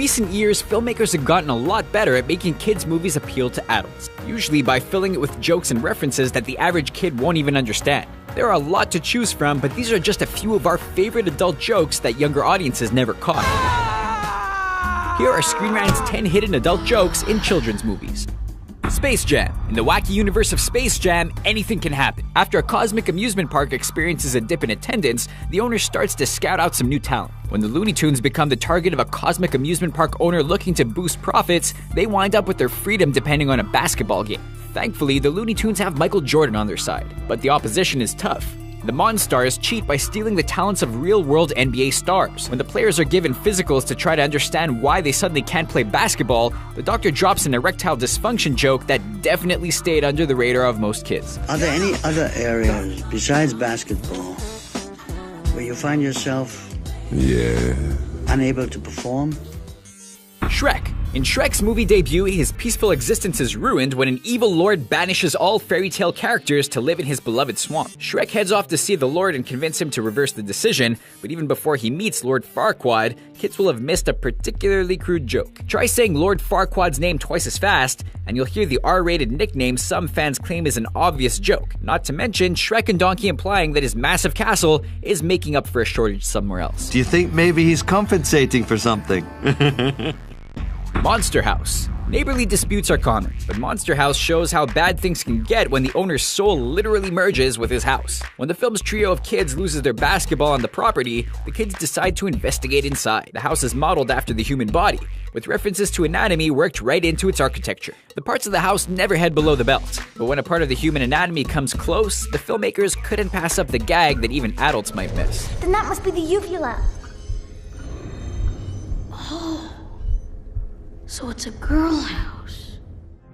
recent years, filmmakers have gotten a lot better at making kids' movies appeal to adults, usually by filling it with jokes and references that the average kid won't even understand. There are a lot to choose from, but these are just a few of our favorite adult jokes that younger audiences never caught. Here are Screen Rant's 10 hidden adult jokes in children's movies. Space Jam. In the wacky universe of Space Jam, anything can happen. After a cosmic amusement park experiences a dip in attendance, the owner starts to scout out some new talent. When the Looney Tunes become the target of a cosmic amusement park owner looking to boost profits, they wind up with their freedom depending on a basketball game. Thankfully, the Looney Tunes have Michael Jordan on their side, but the opposition is tough. The Monstars cheat by stealing the talents of real-world NBA stars. When the players are given physicals to try to understand why they suddenly can't play basketball, the doctor drops an erectile dysfunction joke that definitely stayed under the radar of most kids. Are there any other areas besides basketball where you find yourself unable to perform? Shrek. In Shrek's movie debut, his peaceful existence is ruined when an evil lord banishes all fairy tale characters to live in his beloved swamp. Shrek heads off to see the lord and convince him to reverse the decision, but even before he meets Lord Farquaad, kids will have missed a particularly crude joke. Try saying Lord Farquaad's name twice as fast, and you'll hear the R-rated nickname some fans claim is an obvious joke. Not to mention Shrek and Donkey implying that his massive castle is making up for a shortage somewhere else. Do you think maybe he's compensating for something? Monster House. Neighborly disputes are common, but Monster House shows how bad things can get when the owner's soul literally merges with his house. When the film's trio of kids loses their basketball on the property, the kids decide to investigate inside. The house is modeled after the human body, with references to anatomy worked right into its architecture. The parts of the house never head below the belt, but when a part of the human anatomy comes close, the filmmakers couldn't pass up the gag that even adults might miss. Then that must be the uvula. Oh. So it's a girl house.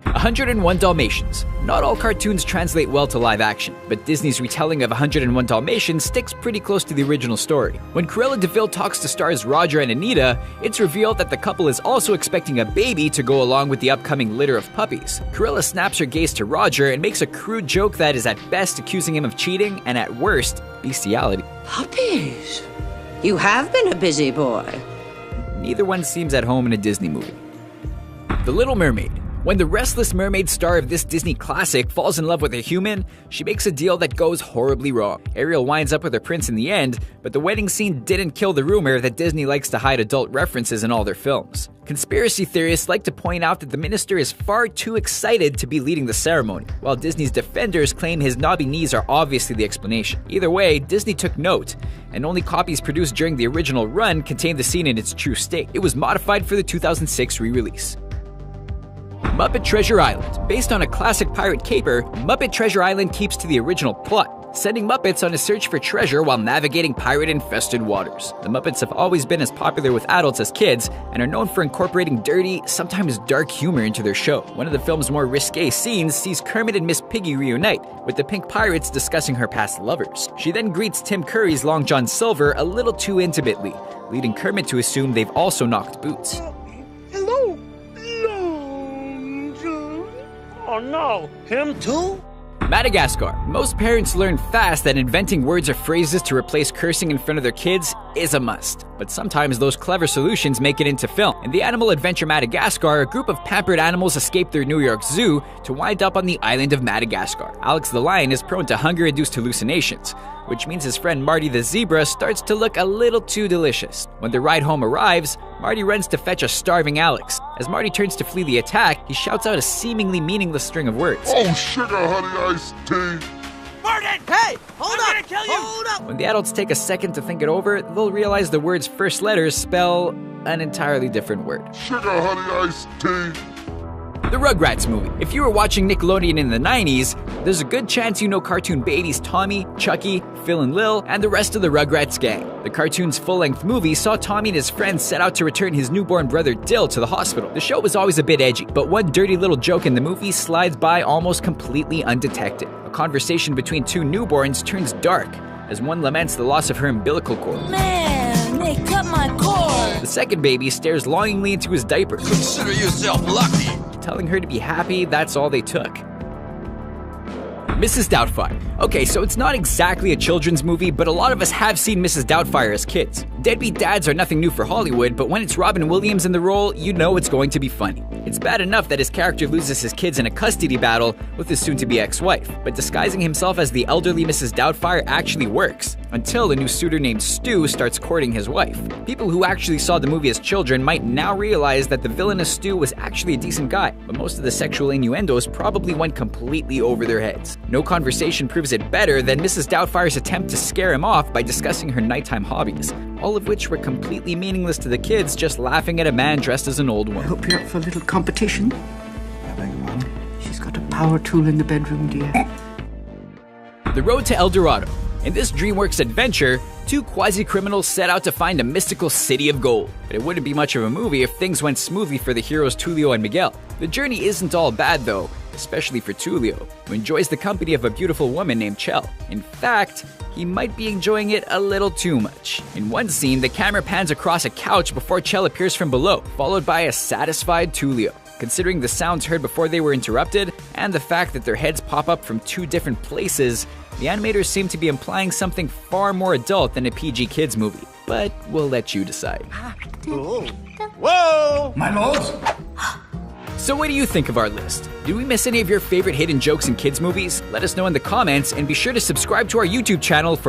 101 Dalmatians. Not all cartoons translate well to live action, but Disney's retelling of 101 Dalmatians sticks pretty close to the original story. When Cruella de Vil talks to stars Roger and Anita, it's revealed that the couple is also expecting a baby to go along with the upcoming litter of puppies. Cruella snaps her gaze to Roger and makes a crude joke that is at best accusing him of cheating and at worst, bestiality. Puppies? You have been a busy boy. Neither one seems at home in a Disney movie. The Little Mermaid. When the restless mermaid star of this Disney classic falls in love with a human, she makes a deal that goes horribly wrong. Ariel winds up with her prince in the end, but the wedding scene didn't kill the rumor that Disney likes to hide adult references in all their films. Conspiracy theorists like to point out that the minister is far too excited to be leading the ceremony, while Disney's defenders claim his knobby knees are obviously the explanation. Either way, Disney took note, and only copies produced during the original run contained the scene in its true state. It was modified for the 2006 re-release. Muppet Treasure Island. Based on a classic pirate caper, Muppet Treasure Island keeps to the original plot, sending Muppets on a search for treasure while navigating pirate-infested waters. The Muppets have always been as popular with adults as kids and are known for incorporating dirty, sometimes dark humor into their show. One of the film's more risque scenes sees Kermit and Miss Piggy reunite, with the Pink Pirates discussing her past lovers. She then greets Tim Curry's Long John Silver a little too intimately, leading Kermit to assume they've also knocked boots. Hello, oh no, him too? Madagascar. Most parents learn fast that inventing words or phrases to replace cursing in front of their kids is a must. But sometimes those clever solutions make it into film. In the animal adventure Madagascar, a group of pampered animals escape their New York zoo to wind up on the island of Madagascar. Alex the lion is prone to hunger-induced hallucinations, which means his friend Marty the zebra starts to look a little too delicious. When the ride home arrives, Marty runs to fetch a starving Alex. As Marty turns to flee the attack, he shouts out a seemingly meaningless string of words. Oh, sugar honey iced tea. Martin! Hey! Hold up! I'm gonna kill you! Hold up! When the adults take a second to think it over, they'll realize the word's first letters spell an entirely different word. Sugar honey iced tea. The Rugrats movie. If you were watching Nickelodeon in the 90s, there's a good chance you know cartoon babies Tommy, Chucky, Phil and Lil, and the rest of the Rugrats gang. The cartoon's full-length movie saw Tommy and his friends set out to return his newborn brother Dill to the hospital. The show was always a bit edgy, but one dirty little joke in the movie slides by almost completely undetected. A conversation between two newborns turns dark as one laments the loss of her umbilical cord. Man, they cut my cord. The second baby stares longingly into his diaper. Consider yourself lucky. Telling her to be happy, that's all they took. Mrs. Doubtfire. Okay, so it's not exactly a children's movie, but a lot of us have seen Mrs. Doubtfire as kids. Deadbeat dads are nothing new for Hollywood, but when it's Robin Williams in the role, you know it's going to be funny. It's bad enough that his character loses his kids in a custody battle with his soon-to-be ex-wife, but disguising himself as the elderly Mrs. Doubtfire actually works, until a new suitor named Stu starts courting his wife. People who actually saw the movie as children might now realize that the villainous Stu was actually a decent guy, but most of the sexual innuendos probably went completely over their heads. No conversation proves it better than Mrs. Doubtfire's attempt to scare him off by discussing her nighttime hobbies, all of which were completely meaningless to the kids just laughing at a man dressed as an old woman. I hope you're up for a little competition. I beg your pardon? She's got a power tool in the bedroom, dear. The Road to El Dorado. In this DreamWorks adventure, two quasi-criminals set out to find a mystical city of gold. But it wouldn't be much of a movie if things went smoothly for the heroes Tulio and Miguel. The journey isn't all bad though, especially for Tulio, who enjoys the company of a beautiful woman named Chell. In fact, he might be enjoying it a little too much. In one scene, the camera pans across a couch before Chell appears from below, followed by a satisfied Tulio. Considering the sounds heard before they were interrupted, and the fact that their heads pop up from two different places, the animators seem to be implying something far more adult than a PG kids movie. But we'll let you decide. Whoa! My lords? So what do you think of our list? Did we miss any of your favorite hidden jokes in kids movies? Let us know in the comments, and be sure to subscribe to our YouTube channel for